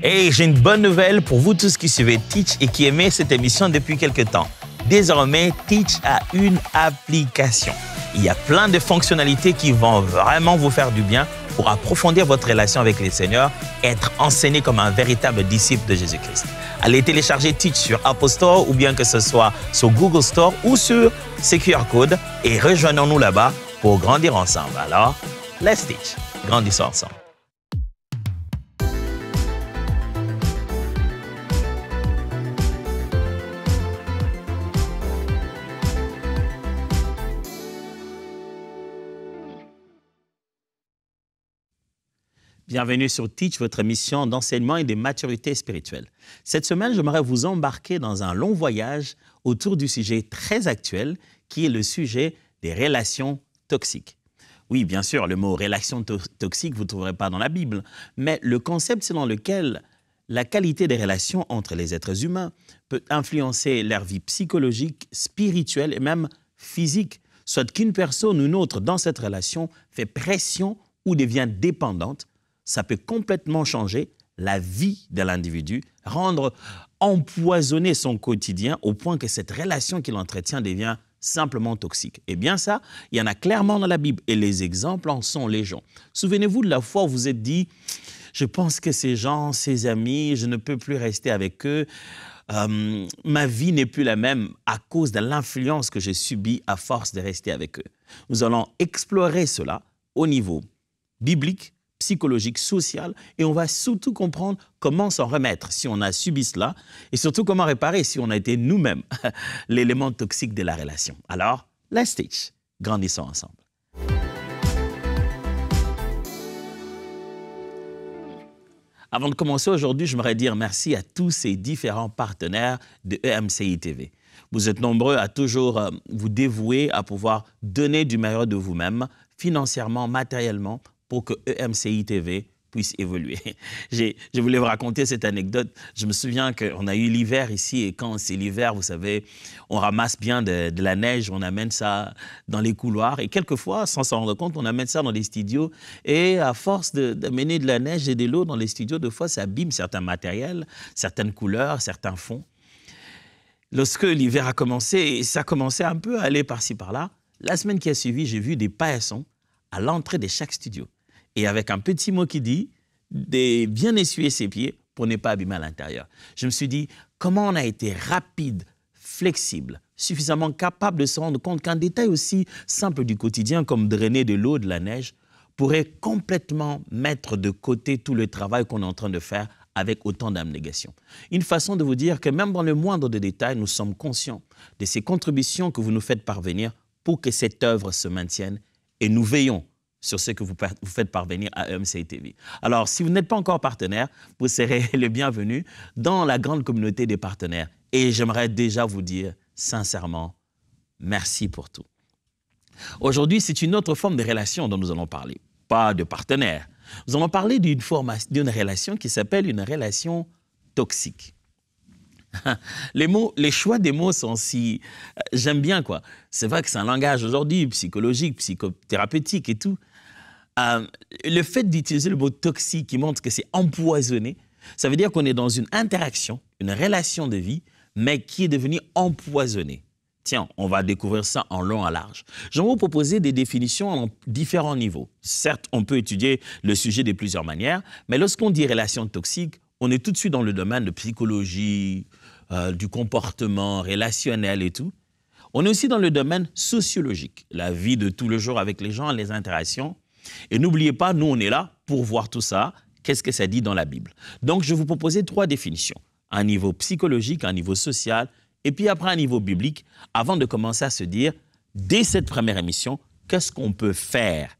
Et j'ai une bonne nouvelle pour vous tous qui suivez Teach et qui aimez cette émission depuis quelque temps. Désormais, Teach a une application. Il y a plein de fonctionnalités qui vont vraiment vous faire du bien pour approfondir votre relation avec le Seigneur et être enseigné comme un véritable disciple de Jésus-Christ. Allez télécharger Teach sur Apple Store ou bien que ce soit sur Google Store ou sur ce QR code et rejoignons-nous là-bas pour grandir ensemble. Alors, let's Teach. Grandissons ensemble. Bienvenue sur Teach, votre émission d'enseignement et de maturité spirituelle. Cette semaine, j'aimerais vous embarquer dans un long voyage autour du sujet très actuel qui est le sujet des relations toxiques. Oui, bien sûr, le mot « relation toxique », vous ne trouverez pas dans la Bible, mais le concept selon lequel la qualité des relations entre les êtres humains peut influencer leur vie psychologique, spirituelle et même physique, soit qu'une personne ou une autre dans cette relation fait pression ou devient dépendante, ça peut complètement changer la vie de l'individu, rendre empoisonner son quotidien au point que cette relation qu'il entretient devient simplement toxique. Et bien ça, il y en a clairement dans la Bible et les exemples en sont légion. Souvenez-vous de la fois où vous vous êtes dit « Je pense que ces gens, ces amis, je ne peux plus rester avec eux. Ma vie n'est plus la même à cause de l'influence que j'ai subie à force de rester avec eux. » Nous allons explorer cela au niveau biblique, psychologique, social, et on va surtout comprendre comment s'en remettre si on a subi cela, et surtout comment réparer si on a été nous-mêmes l'élément toxique de la relation. Alors, let's teach. Grandissons ensemble. Avant de commencer aujourd'hui, j'aimerais dire merci à tous ces différents partenaires de EMCI TV. Vous êtes nombreux à toujours vous dévouer à pouvoir donner du meilleur de vous-même, financièrement, matériellement, pour que EMCI TV puisse évoluer. Je voulais vous raconter cette anecdote. Je me souviens qu'on a eu l'hiver ici et quand c'est l'hiver, vous savez, on ramasse bien de la neige, on amène ça dans les couloirs et quelquefois, sans s'en rendre compte, on amène ça dans les studios et à force d'amener de la neige et de l'eau dans les studios, des fois, ça abîme certains matériels, certaines couleurs, certains fonds. Lorsque l'hiver a commencé et ça commençait un peu à aller par-ci par-là, la semaine qui a suivi, j'ai vu des paillasson à l'entrée de chaque studio. Et avec un petit mot qui dit de bien essuyer ses pieds pour ne pas abîmer à l'intérieur. Je me suis dit, comment on a été rapide, flexible, suffisamment capable de se rendre compte qu'un détail aussi simple du quotidien comme drainer de l'eau, de la neige, pourrait complètement mettre de côté tout le travail qu'on est en train de faire avec autant d'abnégation. Une façon de vous dire que même dans le moindre des détails, nous sommes conscients de ces contributions que vous nous faites parvenir pour que cette œuvre se maintienne et nous veillons sur ce que vous faites parvenir à EMCI TV. Alors, si vous n'êtes pas encore partenaire, vous serez le bienvenu dans la grande communauté des partenaires. Et j'aimerais déjà vous dire sincèrement, merci pour tout. Aujourd'hui, c'est une autre forme de relation dont nous allons parler, pas de partenaire. Nous allons parler d'une relation qui s'appelle une relation toxique. Les choix des mots sont si... J'aime bien, quoi. C'est vrai que c'est un langage aujourd'hui psychologique, psychothérapeutique et tout. Le fait d'utiliser le mot toxique qui montre que c'est empoisonné, ça veut dire qu'on est dans une interaction, une relation de vie, mais qui est devenue empoisonnée. Tiens, on va découvrir ça en long et large. Je vais vous proposer des définitions à différents niveaux. Certes, on peut étudier le sujet de plusieurs manières, mais lorsqu'on dit relation toxique, on est tout de suite dans le domaine de psychologie, du comportement relationnel et tout. On est aussi dans le domaine sociologique, la vie de tous les jours avec les gens, les interactions. Et n'oubliez pas, nous, on est là pour voir tout ça. Qu'est-ce que ça dit dans la Bible? Donc, je vais vous proposer 3 définitions. Un niveau psychologique, un niveau social, et puis après un niveau biblique, avant de commencer à se dire, dès cette première émission, qu'est-ce qu'on peut faire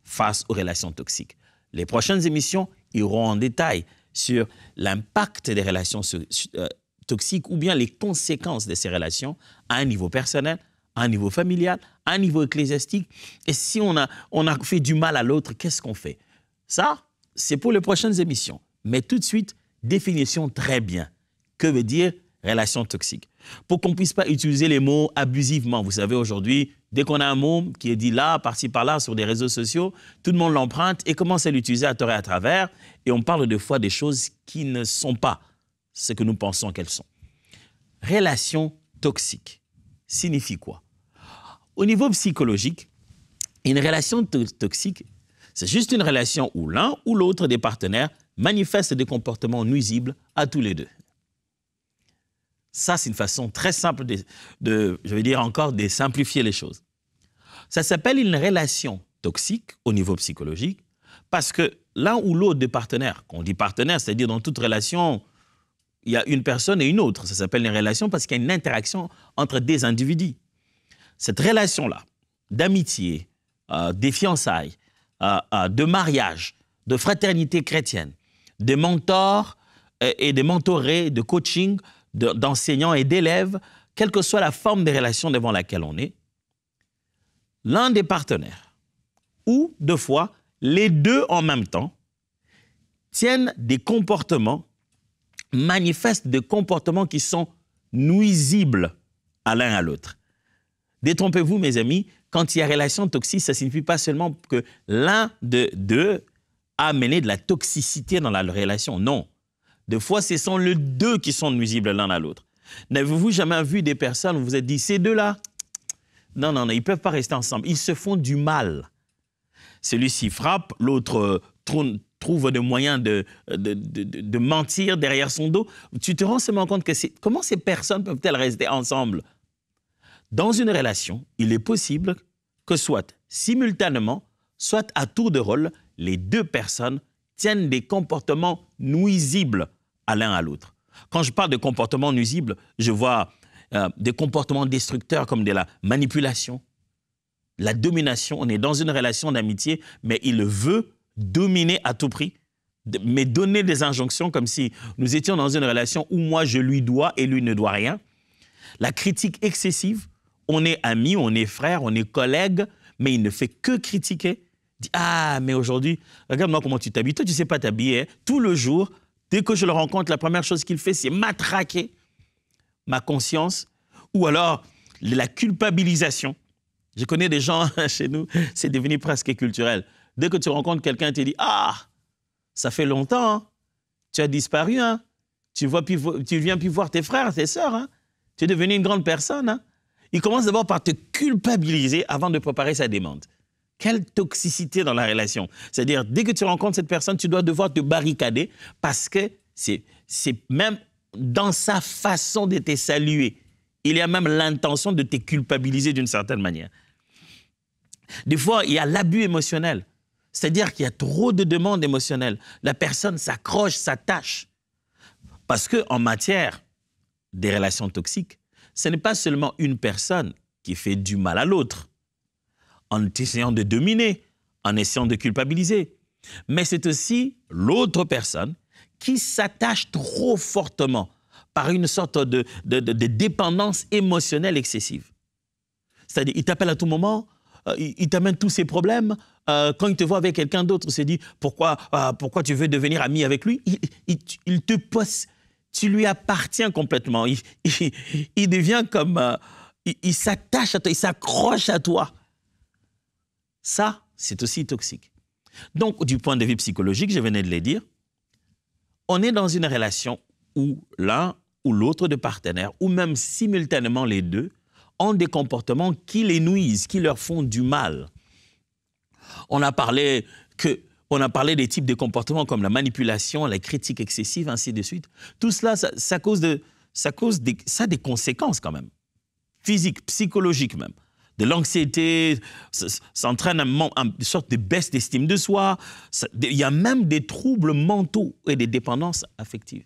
face aux relations toxiques? Les prochaines émissions iront en détail sur l'impact des relations toxiques ou bien les conséquences de ces relations à un niveau personnel, à un niveau familial, à un niveau ecclésiastique. Et si on a fait du mal à l'autre, qu'est-ce qu'on fait? Ça, c'est pour les prochaines émissions. Mais tout de suite, définition très bien. Que veut dire relation toxique? pour qu'on ne puisse pas utiliser les mots abusivement. Vous savez, aujourd'hui, dès qu'on a un mot qui est dit là, par-ci, par-là, sur des réseaux sociaux, tout le monde l'emprunte et commence à l'utiliser à tort et à travers. Et on parle des fois des choses qui ne sont pas ce que nous pensons qu'elles sont. Relation toxique signifie quoi? Au niveau psychologique, une relation toxique, c'est juste une relation où l'un ou l'autre des partenaires manifeste des comportements nuisibles à tous les deux. Ça, c'est une façon très simple je vais dire encore, de simplifier les choses. Ça s'appelle une relation toxique au niveau psychologique parce que l'un ou l'autre des partenaires, quand on dit partenaire, c'est-à-dire dans toute relation, il y a une personne et une autre. Ça s'appelle une relation parce qu'il y a une interaction entre des individus. Cette relation-là, d'amitié, des fiançailles, de mariage, de fraternité chrétienne, de mentors et de mentorés, de coaching, d'enseignants et d'élèves, quelle que soit la forme de relation devant laquelle on est, l'un des partenaires, ou deux fois, les deux en même temps, tiennent des comportements, manifestent des comportements qui sont nuisibles à l'un à l'autre. Détrompez-vous, mes amis, quand il y a relation toxique, ça ne signifie pas seulement que l'un de deux a amené de la toxicité dans la relation. Non. Des fois, ce sont les deux qui sont nuisibles l'un à l'autre. N'avez-vous jamais vu des personnes où vous vous êtes dit, ces deux-là, non, ils ne peuvent pas rester ensemble. Ils se font du mal. Celui-ci frappe, l'autre trouve des moyens de mentir derrière son dos. Tu te rends seulement compte que comment ces personnes peuvent-elles rester ensemble? Dans une relation, il est possible que soit simultanément, soit à tour de rôle, les deux personnes tiennent des comportements nuisibles à l'un à l'autre. Quand je parle de comportements nuisibles, je vois des comportements destructeurs comme de la manipulation, la domination. On est dans une relation d'amitié, mais il veut dominer à tout prix, mais donner des injonctions comme si nous étions dans une relation où moi je lui dois et lui ne doit rien. La critique excessive, on est amis, on est frères, on est collègues, mais il ne fait que critiquer. Il dit, ah, mais aujourd'hui, regarde-moi comment tu t'habilles. Toi, tu ne sais pas t'habiller. Hein? Tout le jour, dès que je le rencontre, la première chose qu'il fait, c'est m'attraquer ma conscience ou alors la culpabilisation. Je connais des gens chez nous, c'est devenu presque culturel. Dès que tu rencontres quelqu'un, tu te dis, ah, ça fait longtemps, hein? Tu as disparu, hein? Tu ne viens plus voir tes frères, tes sœurs, hein? Tu es devenu une grande personne. Hein? Il commence d'abord par te culpabiliser avant de préparer sa demande. Quelle toxicité dans la relation. C'est-à-dire, dès que tu rencontres cette personne, tu dois devoir te barricader parce que c'est même dans sa façon de te saluer. Il y a même l'intention de te culpabiliser d'une certaine manière. Des fois, il y a l'abus émotionnel. C'est-à-dire qu'il y a trop de demandes émotionnelles. La personne s'accroche, s'attache. Parce qu'en matière des relations toxiques, ce n'est pas seulement une personne qui fait du mal à l'autre, en essayant de dominer, en essayant de culpabiliser. Mais c'est aussi l'autre personne qui s'attache trop fortement par une sorte de dépendance émotionnelle excessive. C'est-à-dire, il t'appelle à tout moment, il t'amène tous ses problèmes. Quand il te voit avec quelqu'un d'autre, il se dit, pourquoi tu veux devenir ami avec lui? Il te pose, tu lui appartiens complètement. Il devient comme, il s'attache à toi, il s'accroche à toi. Ça, c'est aussi toxique. Donc, du point de vue psychologique, je venais de le dire, on est dans une relation où l'un ou l'autre de partenaires, ou même simultanément les deux, ont des comportements qui les nuisent, qui leur font du mal. On a parlé des types de comportements comme la manipulation, la critique excessive, ainsi de suite. Tout cela, ça cause des conséquences quand même, physiques, psychologiques même. De l'anxiété, ça entraîne une sorte de baisse d'estime de soi. Il y a même des troubles mentaux et des dépendances affectives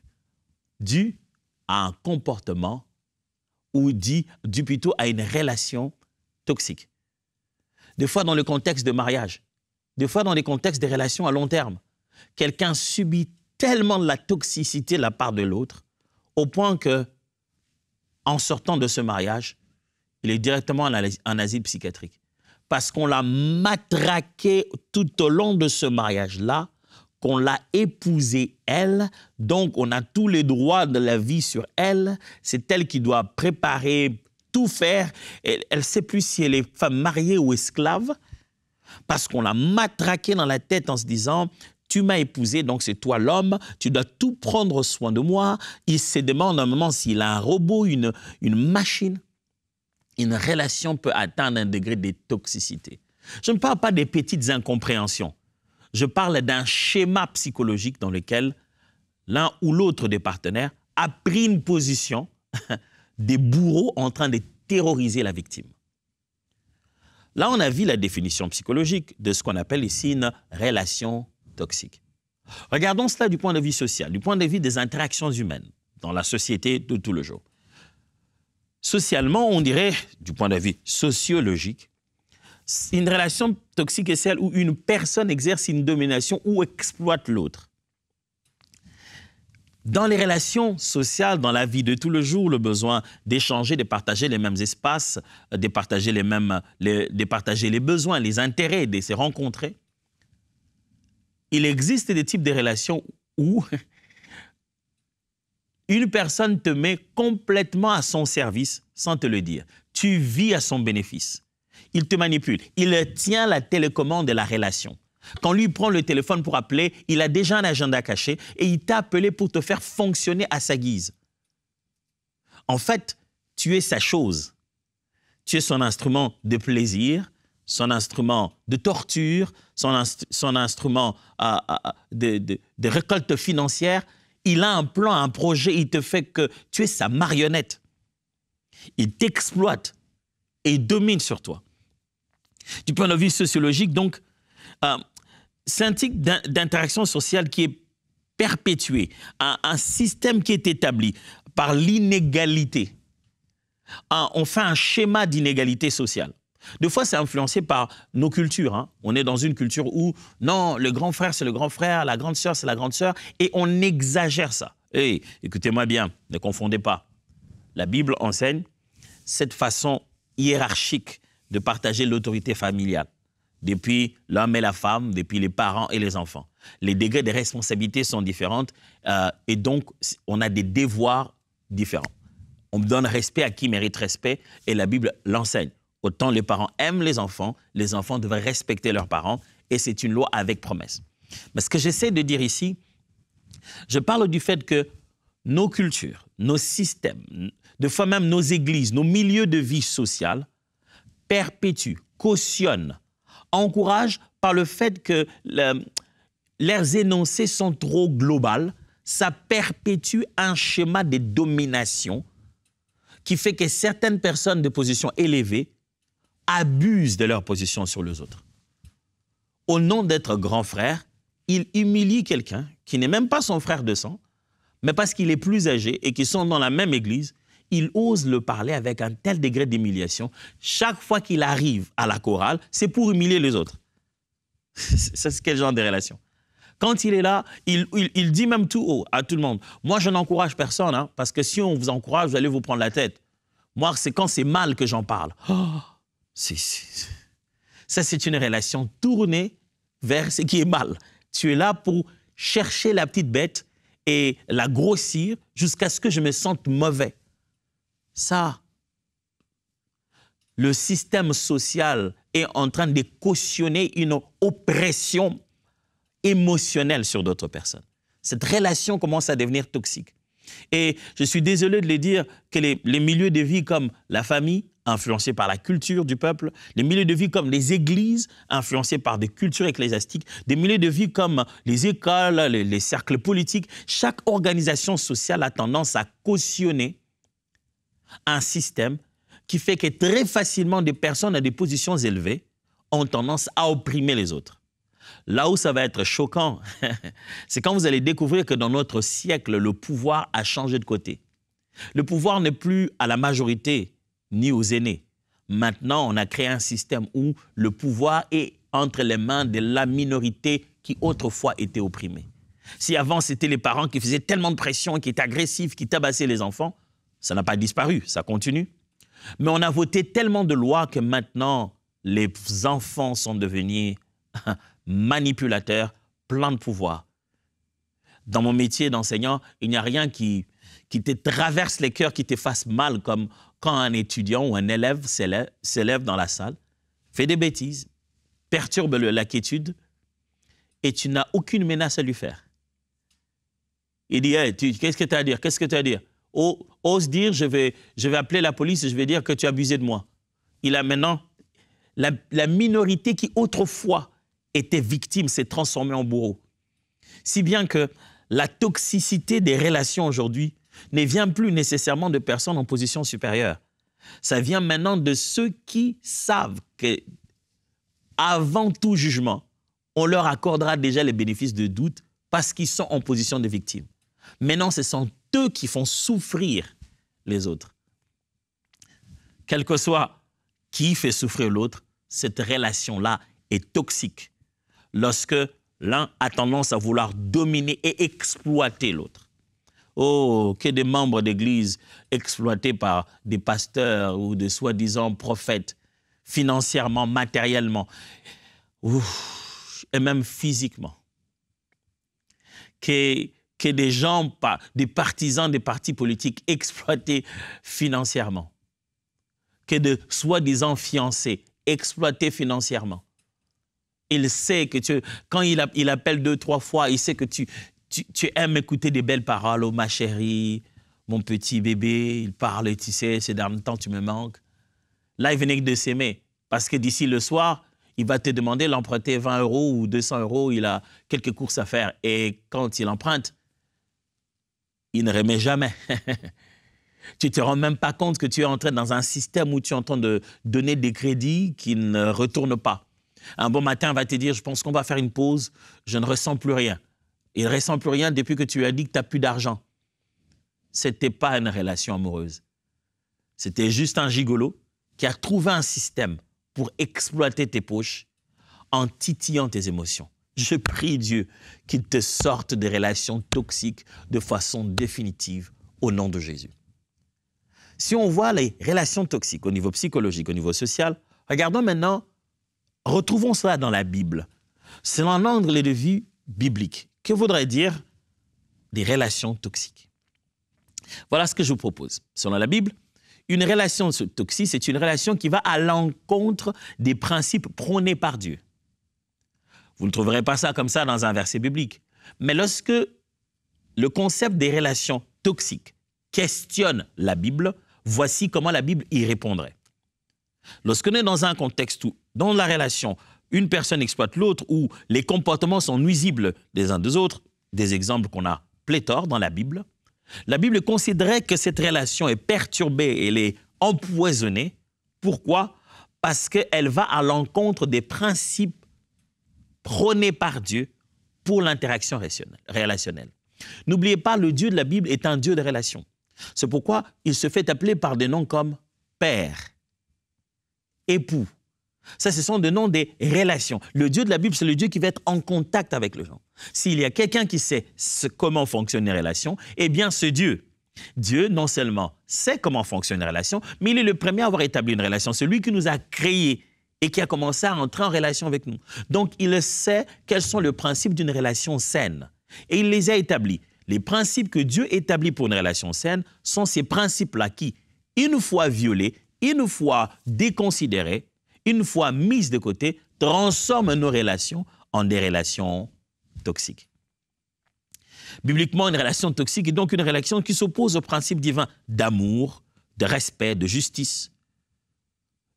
dus à un comportement ou dû plutôt à une relation toxique. Des fois dans le contexte de mariage, des fois dans les contextes de relations à long terme, quelqu'un subit tellement de la toxicité de la part de l'autre au point que, en sortant de ce mariage, il est directement en asile psychiatrique. Parce qu'on l'a matraqué tout au long de ce mariage-là, qu'on l'a épousée elle, donc on a tous les droits de la vie sur elle, c'est elle qui doit préparer, tout faire. Elle ne sait plus si elle est femme mariée ou esclave, parce qu'on l'a matraquée dans la tête en se disant « tu m'as épousé, donc c'est toi l'homme, tu dois tout prendre soin de moi ». Il se demande à un moment s'il a un robot, une machine. Une relation peut atteindre un degré de toxicité. Je ne parle pas des petites incompréhensions. Je parle d'un schéma psychologique dans lequel l'un ou l'autre des partenaires a pris une position des bourreaux en train de terroriser la victime. Là, on a vu la définition psychologique de ce qu'on appelle ici une relation toxique. Regardons cela du point de vue social, du point de vue des interactions humaines dans la société de tout le jour. Socialement, on dirait, du point de vue sociologique, une relation toxique est celle où une personne exerce une domination ou exploite l'autre. Dans les relations sociales, dans la vie de tout le jour, le besoin d'échanger, de partager les mêmes espaces, de partager les besoins, les intérêts, de se rencontrer, il existe des types de relations où une personne te met complètement à son service sans te le dire. Tu vis à son bénéfice. Il te manipule. Il tient la télécommande de la relation. Quand lui prend le téléphone pour appeler, il a déjà un agenda caché et il t'a appelé pour te faire fonctionner à sa guise. En fait, tu es sa chose. Tu es son instrument de plaisir, son instrument de torture, son instrument de récolte financière. Il a un plan, un projet, il te fait que tu es sa marionnette. Il t'exploite et il domine sur toi. Du point de vue sociologique, donc, c'est un type d'interaction sociale qui est perpétué, un système qui est établi par l'inégalité. On fait un schéma d'inégalité sociale. Des fois, c'est influencé par nos cultures. Hein. On est dans une culture où, non, le grand frère, c'est le grand frère, la grande sœur, c'est la grande sœur, et on exagère ça. Hey, écoutez-moi bien, ne confondez pas. La Bible enseigne cette façon hiérarchique de partager l'autorité familiale. Depuis l'homme et la femme, depuis les parents et les enfants. Les degrés de responsabilité sont différents et donc on a des devoirs différents. On donne respect à qui mérite respect et la Bible l'enseigne. Autant les parents aiment les enfants devraient respecter leurs parents et c'est une loi avec promesse. Mais ce que j'essaie de dire ici, je parle du fait que nos cultures, nos systèmes, de fois même nos églises, nos milieux de vie sociale perpétuent, cautionnent, encouragent par le fait que leurs énoncés sont trop globaux, ça perpétue un schéma de domination qui fait que certaines personnes de position élevée abusent de leur position sur les autres. Au nom d'être grand frère, il humilie quelqu'un qui n'est même pas son frère de sang, mais parce qu'il est plus âgé et qu'ils sont dans la même église, il ose le parler avec un tel degré d'humiliation. Chaque fois qu'il arrive à la chorale, c'est pour humilier les autres. C'est quel genre de relation? Quand il est là, il dit même tout haut à tout le monde. Moi, je n'encourage personne, hein, parce que si on vous encourage, vous allez vous prendre la tête. Moi, c'est quand c'est mal que j'en parle. Oh, ça, c'est une relation tournée vers ce qui est mal. Tu es là pour chercher la petite bête et la grossir jusqu'à ce que je me sente mauvais. Ça, le système social est en train de cautionner une oppression émotionnelle sur d'autres personnes. Cette relation commence à devenir toxique. Et je suis désolé de le dire que les milieux de vie comme la famille, influencés par la culture du peuple, les milieux de vie comme les églises, influencés par des cultures ecclésiastiques, des milieux de vie comme les écoles, les cercles politiques, chaque organisation sociale a tendance à cautionner un système qui fait que très facilement des personnes à des positions élevées ont tendance à opprimer les autres. Là où ça va être choquant, c'est quand vous allez découvrir que dans notre siècle, le pouvoir a changé de côté. Le pouvoir n'est plus à la majorité ni aux aînés. Maintenant, on a créé un système où le pouvoir est entre les mains de la minorité qui autrefois était opprimée. Si avant, c'était les parents qui faisaient tellement de pression, qui étaient agressifs, qui tabassaient les enfants, ça n'a pas disparu, ça continue. Mais on a voté tellement de lois que maintenant, les enfants sont devenus manipulateurs, pleins de pouvoir. Dans mon métier d'enseignant, il n'y a rien qui te traverse les cœurs, qui te fasse mal, comme quand un étudiant ou un élève s'élève dans la salle, fait des bêtises, perturbe la quiétude, et tu n'as aucune menace à lui faire. Il dit, hey, qu'est-ce que tu as à dire? Qu'est-ce que tu as à dire? Ose dire, je vais appeler la police et je vais dire que tu as abusé de moi. Il a maintenant, la minorité qui autrefois était victime s'est transformée en bourreau. Si bien que la toxicité des relations aujourd'hui ne vient plus nécessairement de personnes en position supérieure. Ça vient maintenant de ceux qui savent qu'avant tout jugement, on leur accordera déjà les bénéfices de doute parce qu'ils sont en position de victime. Maintenant, ce sont eux qui font souffrir les autres. Quel que soit qui fait souffrir l'autre, cette relation-là est toxique lorsque l'un a tendance à vouloir dominer et exploiter l'autre. Oh, que des membres d'église exploités par des pasteurs ou de soi-disant prophètes, financièrement, matériellement, et même physiquement. Que des gens, des partisans des partis politiques exploités financièrement. Que de soi-disant fiancés exploités financièrement. Il sait que quand il appelle 2-3 fois, il sait que tu aimes écouter des belles paroles. Oh, ma chérie, mon petit bébé, il parle, tu sais, ces derniers temps, tu me manques. Là, il venait de s'aimer. Parce que d'ici le soir, il va te demander d'emprunter 20 € ou 200 €. Il a quelques courses à faire. Et quand il emprunte, il ne remet jamais. Tu ne te rends même pas compte que tu es entré dans un système où tu es en train de donner des crédits qui ne retournent pas. Un bon matin, il va te dire, je pense qu'on va faire une pause, je ne ressens plus rien. Il ne ressent plus rien depuis que tu lui as dit que tu n'as plus d'argent. Ce n'était pas une relation amoureuse. C'était juste un gigolo qui a trouvé un système pour exploiter tes poches en titillant tes émotions. Je prie Dieu qu'il te sorte des relations toxiques de façon définitive au nom de Jésus. Si on voit les relations toxiques au niveau psychologique, au niveau social, regardons maintenant, retrouvons cela dans la Bible. Selon l'angle de vue biblique, que voudrait dire des relations toxiques? Voilà ce que je vous propose. Selon la Bible, une relation toxique, c'est une relation qui va à l'encontre des principes prônés par Dieu. Vous ne trouverez pas ça comme ça dans un verset biblique. Mais lorsque le concept des relations toxiques questionne la Bible, voici comment la Bible y répondrait. Lorsqu'on est dans un contexte où, dans la relation, une personne exploite l'autre, où les comportements sont nuisibles des uns des autres, des exemples qu'on a pléthore dans la Bible considérait que cette relation est perturbée, elle est empoisonnée. Pourquoi? Parce qu'elle va à l'encontre des principes prônés par Dieu pour l'interaction relationnelle. N'oubliez pas, le Dieu de la Bible est un Dieu de relation. C'est pourquoi il se fait appeler par des noms comme père, époux. Ça, ce sont des noms des relations. Le Dieu de la Bible, c'est le Dieu qui va être en contact avec les gens. S'il y a quelqu'un qui sait comment fonctionnent les relations, eh bien, ce Dieu, non seulement sait comment fonctionnent les relations, mais il est le premier à avoir établi une relation. C'est lui qui nous a créés et qui a commencé à entrer en relation avec nous. Donc, il sait quels sont les principes d'une relation saine. Et il les a établis. Les principes que Dieu établit pour une relation saine sont ces principes-là qui, une fois violés, une fois déconsidérés, une fois mises de côté, transforment nos relations en des relations toxiques. Bibliquement, une relation toxique est donc une relation qui s'oppose au principe divin d'amour, de respect, de justice.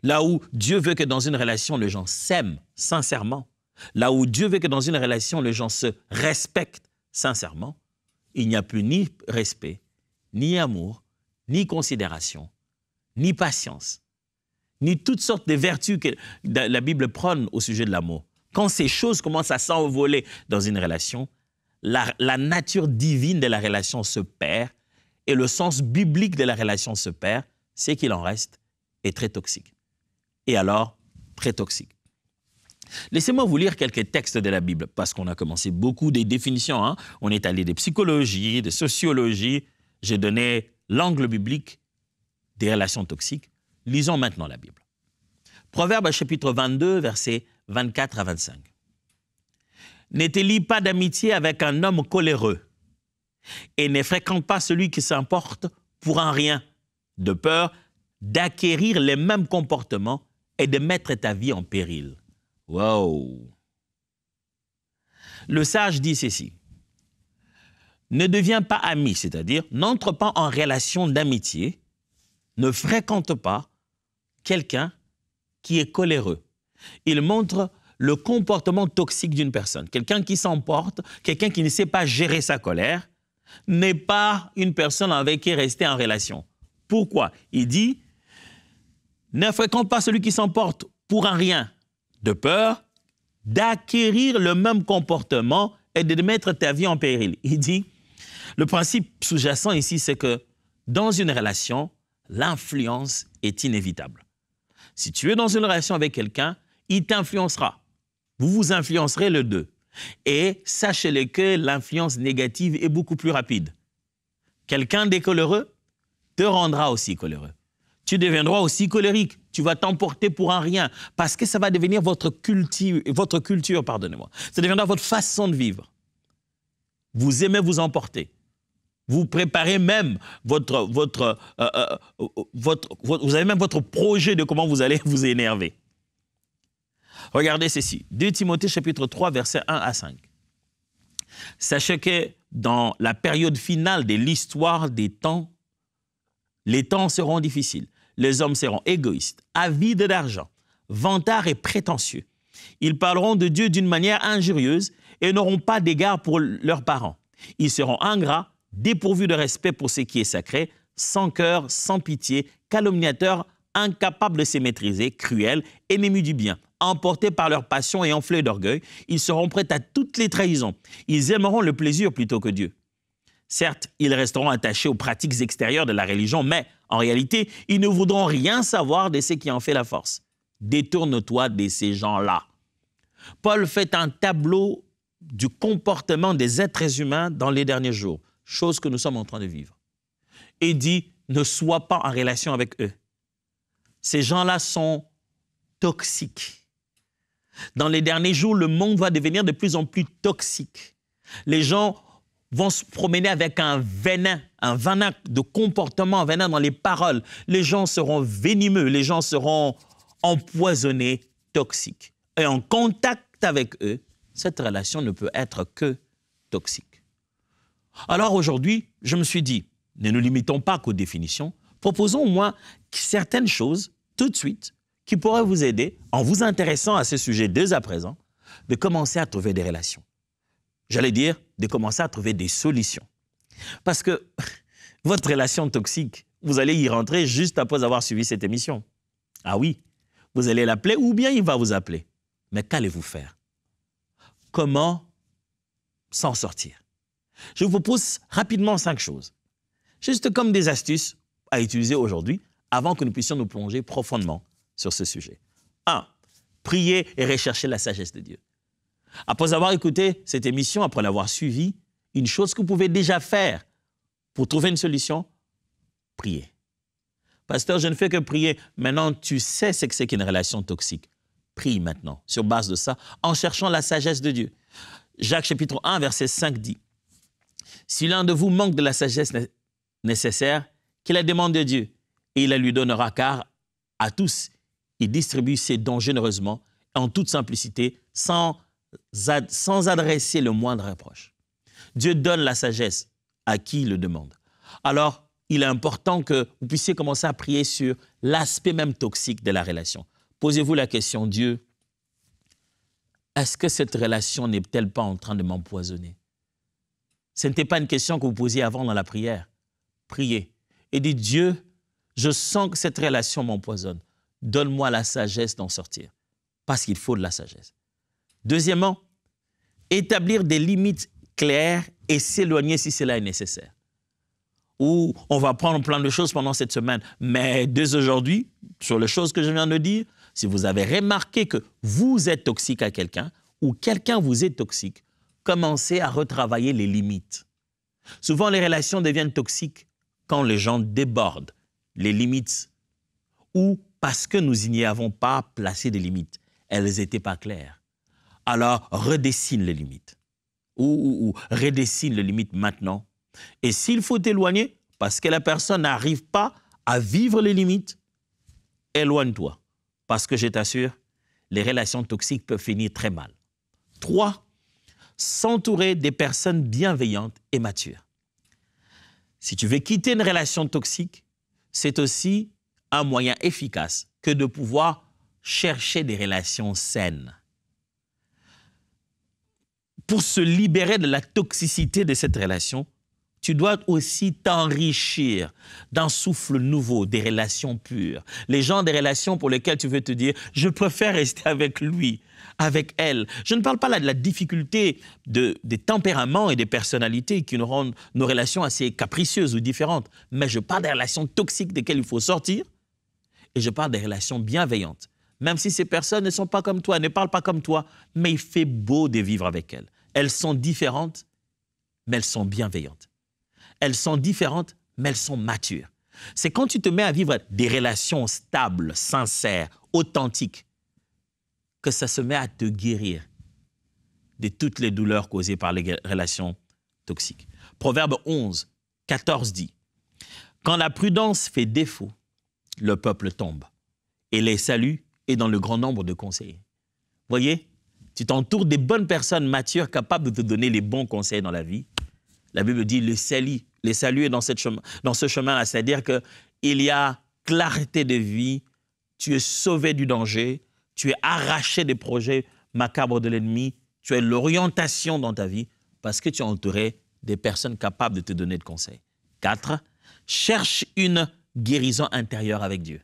Là où Dieu veut que dans une relation, les gens s'aiment sincèrement, là où Dieu veut que dans une relation, les gens se respectent sincèrement, il n'y a plus ni respect, ni amour, ni considération, ni patience, ni toutes sortes de vertus que la Bible prône au sujet de l'amour. Quand ces choses commencent à s'envoler dans une relation, la nature divine de la relation se perd et le sens biblique de la relation se perd, c'est qu'il en reste est très toxique. Et alors, très toxique. Laissez-moi vous lire quelques textes de la Bible, parce qu'on a commencé beaucoup des définitions. Hein? On est allé de psychologie, de sociologie. J'ai donné l'angle biblique des relations toxiques. Lisons maintenant la Bible. Proverbe chapitre 22, versets 24 à 25. « Ne te lie pas d'amitié avec un homme coléreux, et ne fréquente pas celui qui s'emporte pour un rien, de peur d'acquérir les mêmes comportements et de mettre ta vie en péril. Wow! Le sage dit ceci. Ne deviens pas ami, c'est-à-dire n'entre pas en relation d'amitié, ne fréquente pas quelqu'un qui est coléreux. Il montre le comportement toxique d'une personne. Quelqu'un qui s'emporte, quelqu'un qui ne sait pas gérer sa colère, n'est pas une personne avec qui rester en relation. Pourquoi? Il dit, ne fréquente pas celui qui s'emporte pour un rien, de peur d'acquérir le même comportement et de mettre ta vie en péril. Il dit, le principe sous-jacent ici, c'est que dans une relation, l'influence est inévitable. Si tu es dans une relation avec quelqu'un, il t'influencera. Vous vous influencerez les deux. Et sachez-le que l'influence négative est beaucoup plus rapide. Quelqu'un de coléreux te rendra aussi coléreux. Tu deviendras aussi colérique. Tu vas t'emporter pour un rien parce que ça va devenir votre culture, pardonnez-moi. Ça deviendra votre façon de vivre. Vous aimez vous emporter. Vous préparez même vous avez même votre projet de comment vous allez vous énerver. Regardez ceci, 2 Timothée chapitre 3, versets 1 à 5. Sachez que dans la période finale de l'histoire des temps, les temps seront difficiles. Les hommes seront égoïstes, avides d'argent, vantards et prétentieux. Ils parleront de Dieu d'une manière injurieuse et n'auront pas d'égard pour leurs parents. Ils seront ingrats, dépourvus de respect pour ce qui est sacré, sans cœur, sans pitié, calomniateurs, incapables de se maîtriser, cruels, ennemis du bien, emportés par leur passion et enflés d'orgueil. Ils seront prêts à toutes les trahisons. Ils aimeront le plaisir plutôt que Dieu. Certes, ils resteront attachés aux pratiques extérieures de la religion, mais en réalité, ils ne voudront rien savoir de ce qui en fait la force. Détourne-toi de ces gens-là. Paul fait un tableau du comportement des êtres humains dans les derniers jours, chose que nous sommes en train de vivre. Et dit, ne sois pas en relation avec eux. Ces gens-là sont toxiques. Dans les derniers jours, le monde va devenir de plus en plus toxique. Les gens vont se promener avec un venin de comportement, un venin dans les paroles. Les gens seront venimeux, les gens seront empoisonnés, toxiques. Et en contact avec eux, cette relation ne peut être que toxique. Alors aujourd'hui, je me suis dit, ne nous limitons pas qu'aux définitions, proposons au moins certaines choses, tout de suite, qui pourraient vous aider, en vous intéressant à ce sujet dès à présent, de commencer à trouver des relations. J'allais dire, de commencer à trouver des solutions. Parce que votre relation toxique, vous allez y rentrer juste après avoir suivi cette émission. Ah oui, vous allez l'appeler ou bien il va vous appeler. Mais qu'allez-vous faire? Comment s'en sortir? Je vous propose rapidement 5 choses, juste comme des astuces à utiliser aujourd'hui avant que nous puissions nous plonger profondément sur ce sujet. 1. Prier et rechercher la sagesse de Dieu. Après avoir écouté cette émission, après l'avoir suivie, une chose que vous pouvez déjà faire pour trouver une solution, prier. Pasteur, je ne fais que prier. Maintenant, tu sais ce que c'est qu'une relation toxique. Prie maintenant, sur base de ça, en cherchant la sagesse de Dieu. Jacques chapitre 1, verset 5 dit, « Si l'un de vous manque de la sagesse nécessaire, qu'il la demande de Dieu, et il la lui donnera, car à tous, il distribue ses dons généreusement, en toute simplicité, sans adresser le moindre reproche. » Dieu donne la sagesse à qui il le demande. Alors, il est important que vous puissiez commencer à prier sur l'aspect même toxique de la relation. Posez-vous la question, Dieu, est-ce que cette relation n'est-elle pas en train de m'empoisonner? Ce n'était pas une question que vous posiez avant dans la prière. Priez et dites, Dieu, je sens que cette relation m'empoisonne. Donne-moi la sagesse d'en sortir, parce qu'il faut de la sagesse. Deuxièmement, établir des limites claires et s'éloigner si cela est nécessaire. Ou on va prendre plein de choses pendant cette semaine, mais dès aujourd'hui, sur les choses que je viens de dire, si vous avez remarqué que vous êtes toxique à quelqu'un ou quelqu'un vous est toxique, commencez à retravailler les limites. Souvent, les relations deviennent toxiques quand les gens débordent les limites ou parce que nous n'y avons pas placé des limites. Elles n'étaient pas claires. Alors, redessine les limites ou redessine les limites maintenant Et s'il faut t'éloigner, parce que la personne n'arrive pas à vivre les limites, éloigne-toi. Parce que je t'assure, les relations toxiques peuvent finir très mal. 3. S'entourer des personnes bienveillantes et matures. Si tu veux quitter une relation toxique, c'est aussi un moyen efficace que de pouvoir chercher des relations saines. Pour se libérer de la toxicité de cette relation, tu dois aussi t'enrichir d'un souffle nouveau, des relations pures. Les gens des relations pour lesquelles tu veux te dire « je préfère rester avec lui, avec elle ». Je ne parle pas là de la difficulté des tempéraments et des personnalités qui nous rendent nos relations assez capricieuses ou différentes, mais je parle des relations toxiques desquelles il faut sortir et je parle des relations bienveillantes. Même si ces personnes ne sont pas comme toi, ne parlent pas comme toi, mais il fait beau de vivre avec elles. Elles sont différentes, mais elles sont bienveillantes. Elles sont différentes, mais elles sont matures. C'est quand tu te mets à vivre des relations stables, sincères, authentiques, que ça se met à te guérir de toutes les douleurs causées par les relations toxiques. Proverbe 11, 14 dit « Quand la prudence fait défaut, le peuple tombe, et les saluts est dans le grand nombre de conseillers. » Voyez, tu t'entoures des bonnes personnes matures capables de te donner les bons conseils dans la vie. La Bible dit le salut est dans ce chemin-là, c'est-à-dire qu'il y a clarté de vie, tu es sauvé du danger, tu es arraché des projets macabres de l'ennemi, tu as l'orientation dans ta vie parce que tu es entouré des personnes capables de te donner de conseils. 4. Cherche une guérison intérieure avec Dieu.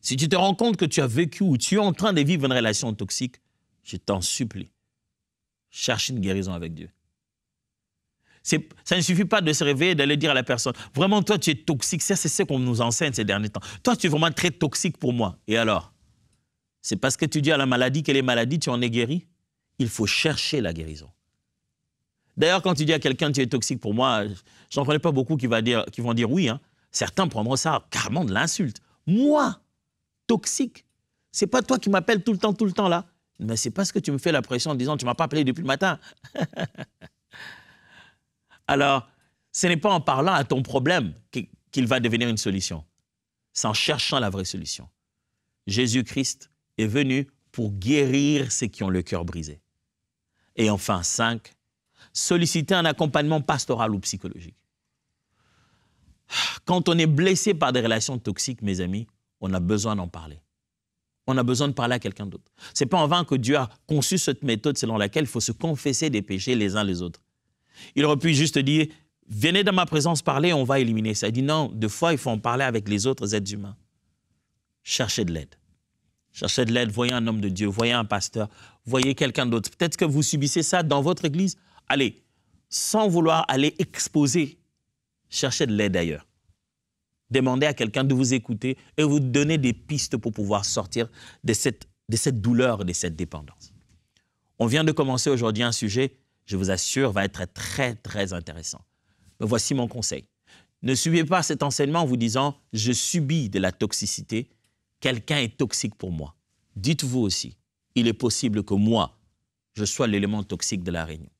Si tu te rends compte que tu as vécu ou tu es en train de vivre une relation toxique, je t'en supplie, cherche une guérison avec Dieu. Ça ne suffit pas de se réveiller et d'aller dire à la personne, vraiment, toi, tu es toxique. Ça, c'est ce qu'on nous enseigne ces derniers temps. Toi, tu es vraiment très toxique pour moi. Et alors? C'est parce que tu dis à la maladie qu'elle est maladie, tu en es guéri? Il faut chercher la guérison. D'ailleurs, quand tu dis à quelqu'un, tu es toxique pour moi, je n'en connais pas beaucoup qui vont dire oui. Hein. Certains prendront ça carrément de l'insulte. Moi, toxique, c'est pas toi qui m'appelles tout le temps là. Mais c'est parce que tu me fais la pression en disant, tu ne m'as pas appelé depuis le matin. Alors, ce n'est pas en parlant à ton problème qu'il va devenir une solution. C'est en cherchant la vraie solution. Jésus-Christ est venu pour guérir ceux qui ont le cœur brisé. Et enfin, 5, solliciter un accompagnement pastoral ou psychologique. Quand on est blessé par des relations toxiques, mes amis, on a besoin d'en parler. On a besoin de parler à quelqu'un d'autre. Ce n'est pas en vain que Dieu a conçu cette méthode selon laquelle il faut se confesser des péchés les uns les autres. Il aurait pu juste dire, venez dans ma présence parler, on va éliminer ça. Il dit non, deux fois, il faut en parler avec les autres êtres humains. Cherchez de l'aide. Cherchez de l'aide, voyez un homme de Dieu, voyez un pasteur, voyez quelqu'un d'autre. Peut-être que vous subissez ça dans votre église. Allez, sans vouloir aller exposer, cherchez de l'aide ailleurs. Demandez à quelqu'un de vous écouter et vous donner des pistes pour pouvoir sortir de cette douleur, de cette dépendance. On vient de commencer aujourd'hui un sujet, je vous assure, va être très, très intéressant. Mais voici mon conseil. Ne suivez pas cet enseignement en vous disant « je subis de la toxicité, quelqu'un est toxique pour moi ». Dites-vous aussi, il est possible que moi, je sois l'élément toxique de la réunion,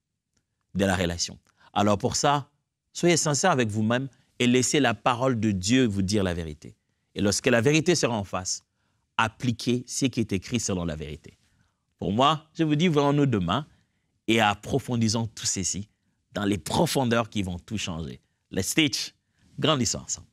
de la relation. Alors pour ça, soyez sincère avec vous-même et laissez la parole de Dieu vous dire la vérité. Et lorsque la vérité sera en face, appliquez ce qui est écrit selon la vérité. Pour moi, je vous dis, voyons-nous demain et approfondissons tout ceci dans les profondeurs qui vont tout changer. Let's teach, grandissons ensemble.